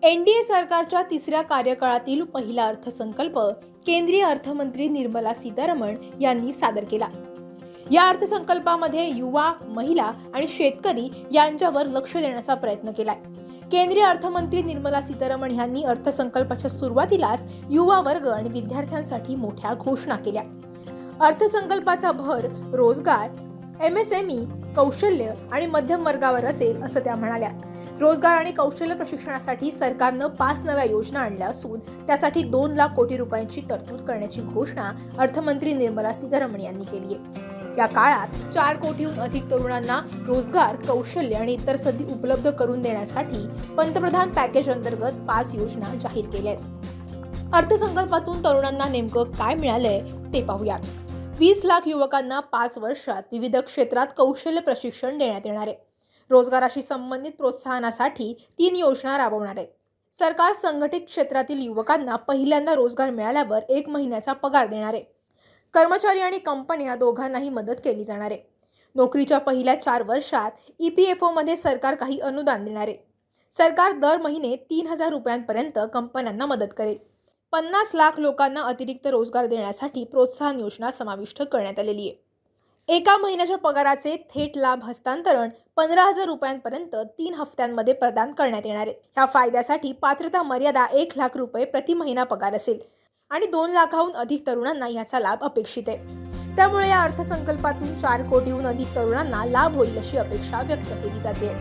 NDA सरकारच्या तिसऱ्या कार्यकाळातील पहिला अर्थसंकल्प केंद्रीय अर्थमंत्री निर्मला सीतारमण यांनी सादर केला। या अर्थसंकल्पामध्ये युवा, महिला आणि शेतकरी यांच्यावर लक्ष देण्याचा प्रयत्न केलाय। केंद्रीय अर्थमंत्री निर्मला सीतारमण यांनी अर्थसंकल्पाच्या सुरुवातीलाच युवा वर्ग आणि विद्यार्थ्यांसाठी मोठ्या घोषणा केल्या। अर्थसंकल्पाचा भर रोजगार, एमएसएमई, कौशल्य आणि मध्यम वर्गावर असेल असं त्या म्हणाल्या। रोजगार आणि कौशल्य प्रशिक्षणासाठी सरकारनं 5 नव्या योजना आणल्या असून त्यासाठी 2 लाख कोटी रुपयांची तरतूद करण्याची घोषणा अर्थमंत्री निर्मला सीतारमण यांनी केली आहे। या काळात 4 कोटीहून अधिक तरुणांना रोजगार, कौशल्य आणि इतर संधी उपलब्ध करून देण्यासाठी पंतप्रधान पॅकेज अंतर्गत 5 योजना जाहीर केल्या आहेत। अर्थसंकल्पातून तरुणांना नेमकं काय मिळालंय ते पाहूयात। 20 लाख युवकांना 5 वर्षात विविध क्षेत्रात कौशल्य प्रशिक्षण देण्यात येणार आहे। रोजगाराशी संबंधित प्रोत्साहनासाठी 3 योजना राबवणार आहे। सरकार संघटित क्षेत्रातील युवकांना पहिल्यांदा रोजगार मिळाल्यावर 1 महिन्याचा पगार देणार आहे। कर्मचारी आणि कंपन्या दोघांनाही मदत केली जाणार आहे। नोकरीच्या पहिल्या 4 वर्षात ईपीएफओ मध्ये सरकार काही अनुदान देणार आहे। सरकार दर महिने 3000 रुपयांपर्यंत कंपन्यांना मदत करेल। 50 लाख लोकांना अतिरिक्त रोजगार देण्यासाठी प्रोत्साहन योजना समाविष्ट करण्यात आलेली आहे। एका महिन्याच्या पगाराचे थेट लाभ हस्तांतरण 15,000 रुपयांपर्यंत 3 हप्त्यांमध्ये प्रदान करण्यात येणार आहे। ह्या फायद्यासाठी पात्रता मर्यादा 1 लाख रुपये प्रति महिना पगार असेल आणि 2 लाखाहून अधिक तरुणांना याचा लाभ अपेक्षित आहे। त्यामुळे या अर्थसंकल्पातून 4 कोटीहून अधिक तरुणांना लाभ होईल अशी अपेक्षा व्यक्त केली जाते।